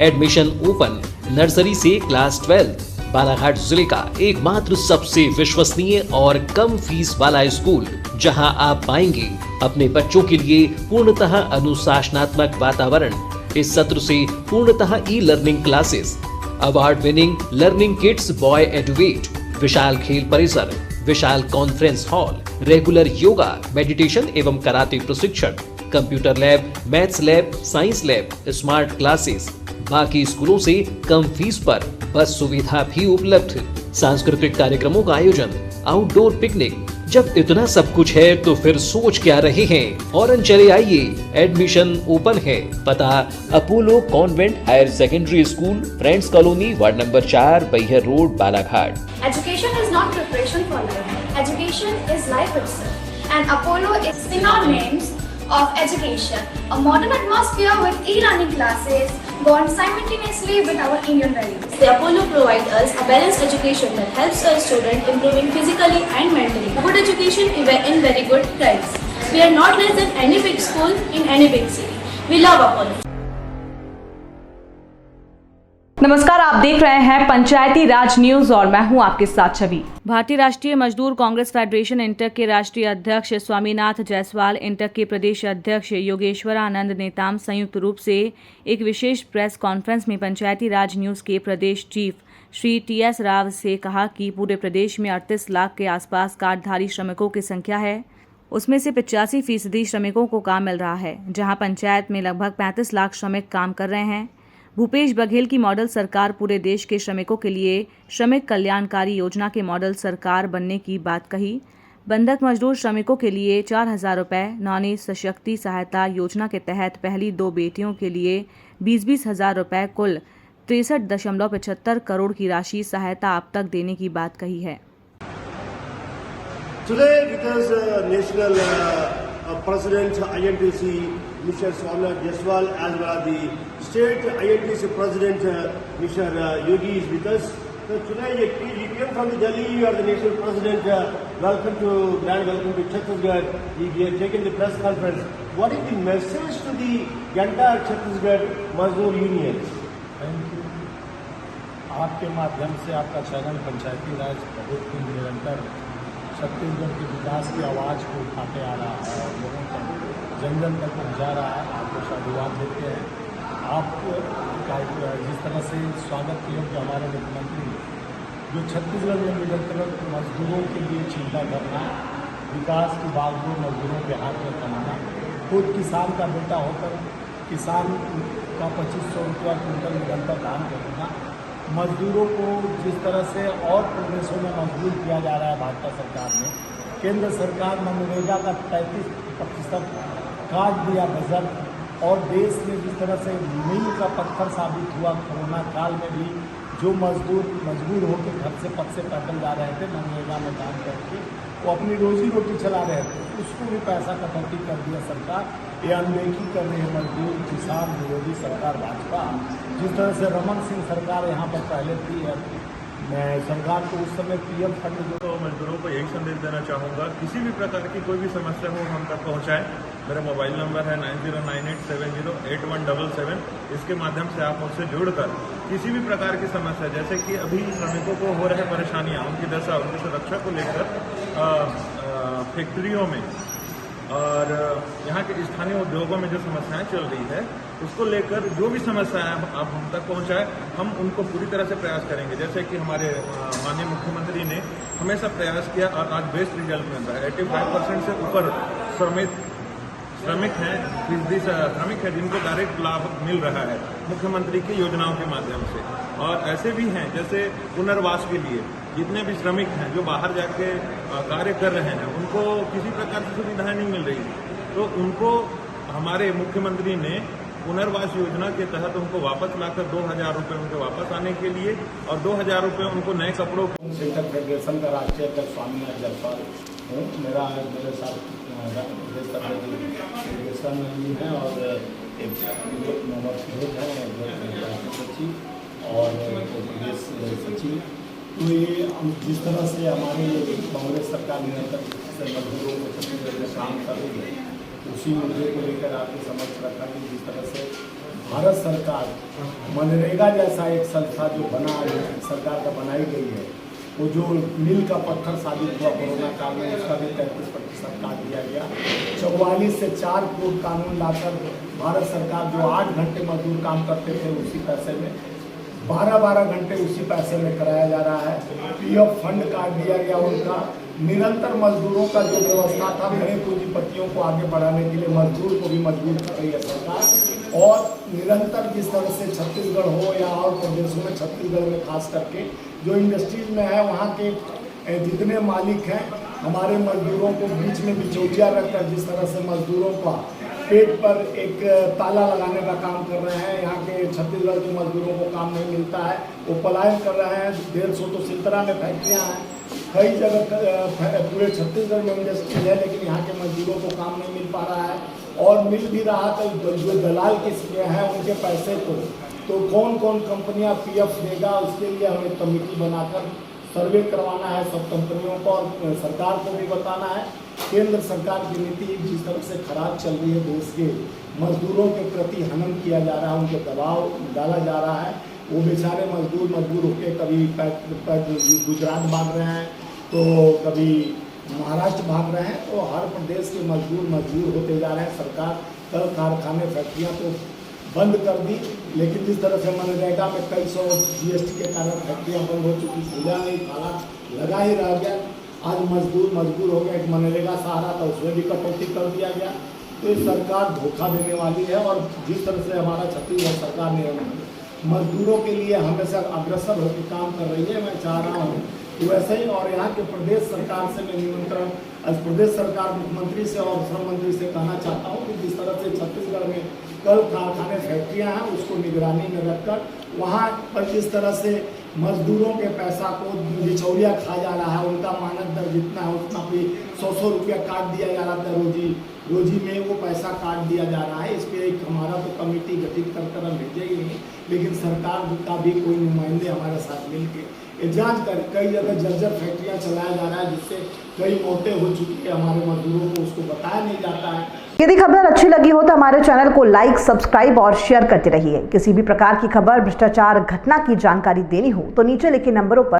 Admission open nursery से class 12। Balaghat जिले का एकमात्र सबसे विश्वसनीय और कम फीस वाला स्कूल, जहां आप पाएंगे अपने बच्चों के लिए पूर्णतः अनुशासनात्मक वातावरण। इस सत्र से पूर्णतः e learning classes, award winning learning kits by Eduvate, विशाल खेल परिसर, विशाल conference hall, regular yoga, meditation एवं कराटे प्रशिक्षण, computer lab, maths lab, science lab, smart classes, बाकी स्कूलों से कम फीस पर बस सुविधा भी उपलब्ध, सांस्कृतिक कार्यक्रमों का आयोजन, आउटडोर पिकनिक। जब इतना सब कुछ है तो फिर सोच क्या रहे हैं, फौरन चले आइए, एडमिशन ओपन है। पता Apollo convent higher secondary school, friends colony, ward number 4, Baihar road, Balaghat. Education is not preparation for life. Education is life itself. And Apollo is synonyms of education. A modern atmosphere with e-learning classes born simultaneously with our Indian values. The Apollo provides us a balanced education that helps our students improving physically and mentally. Good education in very good price. We are not less than any big school in any big city. We love Apollo. नमस्कार, आप देख रहे हैं पंचायती राज news और मैं हूं आपके साथ छवि। भारतीय राष्ट्रीय मजदूर कांग्रेस फेडरेशन इंटक के राष्ट्रीय अध्यक्ष स्वामीनाथ जायसवाल, इंटक के प्रदेश अध्यक्ष योगेश्वरानंद नेताम संयुक्त रूप से एक विशेष प्रेस कॉन्फ्रेंस में पंचायती राज न्यूज के प्रदेश चीफ श्री TS राव से कहा कि पूरे प्रदेश में 38 लाख के आसपास कार्डधारी श्रमिकों की संख्या है। उसमें से 85% श्रमिकों को काम मिल रहा है, जहां पंचायत में लगभग 35 लाख श्रमिक काम कर रहे हैं। भूपेश बघेल की मॉडल सरकार पूरे देश के श्रमिकों के लिए श्रमिक कल्याणकारी योजना के मॉडल सरकार बनने की बात कही। बंधक मजदूर श्रमिकों के लिए 4,000 रुपये, नौनी सशक्ति सहायता योजना के तहत पहली 2 बेटियों के लिए 20-20 हज़ार रुपये, कुल 63.75 करोड़ की राशि सहायता अब तक देने की बात कही है। Today, because national President INTC, Mr. Swamnath Jaiswal, as well as the state INTC President, Mr. Yogi is with us. So today you came from the Delhi, you are the national President. Welcome to Chhattisgarh. You have taken the press conference. What is the message to the entire Chhattisgarh Mazdoor unions? Thank you. आपके माध्यम से आपका channel पंचायती राज बहुत ही निरंतर छत्तीसगढ़ के विकास की आवाज़ को उठाते आ रहा है और लोगों तक जन जन तक पहुँचा रहा है। आपको साधुवाद देते हैं। आप जिस तरह से स्वागत किया कि हमारे मुख्यमंत्री जो छत्तीसगढ़ में निरंतर मजदूरों के लिए चिंता करना, विकास की बागडोर मजदूरों के हाथ में थमाना, खुद किसान का बेटा होकर किसान का 2500 रुपया क्विंटल निरंतर दाम करना, मजदूरों को जिस तरह से और प्रदेशों में मजबूर किया जा रहा है भाजपा सरकार ने, केंद्र सरकार मनरेगा का 33% काट दिया बजट, और देश में जिस तरह से मील का पत्थर साबित हुआ कोरोना काल में भी जो मजबूर होकर घर से पद से पैदल जा रहे थे मनरेगा में काम करके, वो अपनी रोजी रोटी चला रहे थे, उसको भी पैसा कटौती कर दिया सरकार। ये अनदेखी कर रही है मजदूर किसान विरोधी सरकार भाजपा। जिस तरह से रमन सिंह सरकार यहाँ पर पहले थी, मैं सरकार को उस समय PM फंड तो मजदूरों को यही संदेश देना चाहूँगा, किसी भी प्रकार की कोई भी समस्या हो हम तक पहुँचाएं। मेरा मोबाइल नंबर है 9098708177। इसके माध्यम से आप मुझसे जुड़कर किसी भी प्रकार की समस्या, जैसे कि अभी श्रमिकों को हो रहे परेशानियाँ, उनकी दशा, उनकी सुरक्षा को लेकर फैक्ट्रियों में और यहाँ के स्थानीय उद्योगों में जो समस्याएं चल रही है, उसको लेकर जो भी समस्याएं आप हम तक पहुँचाएं, हम उनको पूरी तरह से प्रयास करेंगे। जैसे कि हमारे माननीय मुख्यमंत्री ने हमेशा प्रयास किया और आज बेस्ट रिजल्ट मिल रहा है। 85% से ऊपर श्रमिक हैं जिनको डायरेक्ट लाभ मिल रहा है मुख्यमंत्री की योजनाओं के माध्यम से। और ऐसे भी हैं जैसे पुनर्वास के लिए जितने भी श्रमिक हैं जो बाहर जाके कार्य कर रहे हैं, उनको किसी प्रकार की सुविधाएं नहीं मिल रही, तो उनको हमारे मुख्यमंत्री ने पुनर्वास योजना के तहत उनको वापस लाकर 2,000 रुपये उनके वापस आने के लिए और 2,000 रुपये उनको नए कपड़ों इंटक फेडरेशन का राष्ट्रीय अध्यक्ष स्वामीनाथ जायसवाल हूँ। मेरे साथ फेडरेशन है और एक फिरोज है सचिव और प्रदेश सचिव। तो ये जिस तरह से हमारी कांग्रेस सरकार निरंतर मजदूरों को छत्तीसगढ़ में काम कर रही है, उसी मुद्दे को लेकर आपके समक्ष रखा कि जिस तरह से भारत सरकार मनरेगा जैसा एक संस्था जो सरकार का बनाई गई है, वो जो मील का पत्थर साबित हुआ कोरोना काल में, उसका भी 33% काट दिया गया। 44 से 4 करोड़ कानून लाकर भारत सरकार जो 8 घंटे मजदूर काम करते थे उसी पैसे में 12-12 घंटे उसी पैसे में कराया जा रहा है। पीएफ फंड काट दिया गया उनका। निरंतर मजदूरों का जो व्यवस्था था, बड़े पूंजीपतियों को आगे बढ़ाने के लिए मजदूर को भी मजबूर कर रही है सरकार। और निरंतर जिस तरह से छत्तीसगढ़ हो या और प्रदेशों में, छत्तीसगढ़ में खास करके जो इंडस्ट्रीज में है, वहाँ के जितने मालिक हैं हमारे मजदूरों को बीच में बिचौलिया रखकर जिस तरह से मजदूरों का पेट पर एक ताला लगाने का काम कर रहे हैं। यहाँ के छत्तीसगढ़ के मजदूरों को काम नहीं मिलता है, वो पलायन कर रहे हैं। 150 तो सिलतरा में फैक्ट्रियाँ हैं, कई जगह पूरे छत्तीसगढ़ में इंडस्ट्री है, लेकिन यहाँ के मजदूरों को काम नहीं मिल पा रहा है। और मिल भी रहा तो जो दलाल किस्म हैं उनके पैसे को तो कौन कौन कंपनियाँ पीएफ देगा, उसके लिए हमें कमेटी बनाकर सर्वे करवाना है सब कंपनियों को, और सरकार को भी बताना है। केंद्र सरकार की नीति जिस तरह से खराब चल रही है, देश के मजदूरों के प्रति हनन किया जा रहा है, उनके दबाव डाला जा रहा है। वो बेचारे मजदूर होकर कभी गुजरात भाग रहे हैं तो कभी महाराष्ट्र भाग रहे हैं, तो हर प्रदेश के मजदूर होते जा रहे हैं। सरकार कल कारखाने फैक्ट्रियाँ तो बंद कर दी, लेकिन जिस तरह से मनरेगा में कई सौ जीएसटी के कारण फैक्ट्रियाँ बंद हो चुकी, खुला नहीं, ताला लगा ही रह गया। आज मजबूर हो गया। एक मनरेगा सहारा था, उसमें भी कटौती कर दिया गया। तो ये सरकार धोखा देने वाली है। और जिस तरह से हमारा छत्तीसगढ़ सरकार ने मजदूरों के लिए हमेशा अग्रसर होकर काम कर रही है, मैं चाह रहा हूँ वैसे ही। और यहाँ के प्रदेश सरकार से मैं निमंत्रण प्रदेश सरकार मुख्यमंत्री से और श्रम मंत्री से कहना चाहता हूँ कि जिस तरह से छत्तीसगढ़ में कल कारखाने फैक्ट्रियाँ हैं, उसको निगरानी में रखकर वहाँ पर जिस तरह से मजदूरों के पैसा को बिचौलिया खा जा रहा है, उनका मानक दर जितना है उतना भी 100 रुपया काट दिया जा रहा था रोजी में, वो पैसा काट दिया जा रहा है। इस पर एक हमारा तो कमेटी गठित कर हम भेजेंगे नहीं, लेकिन सरकार का भी कोई नुमाइंदे हमारे साथ मिलकर जांच कर। कई जगह जर्जर फैक्ट्रियाँ चलाया जा रहा है, जिससे कई मौतें हो चुकी है हमारे मजदूरों को, उसको बताया नहीं जाता है। यदि खबर अच्छी लगी हो तो हमारे चैनल को लाइक, सब्सक्राइब और शेयर करते रहिए। किसी भी प्रकार की खबर, भ्रष्टाचार, घटना की जानकारी देनी हो तो नीचे लिखे नंबरों पर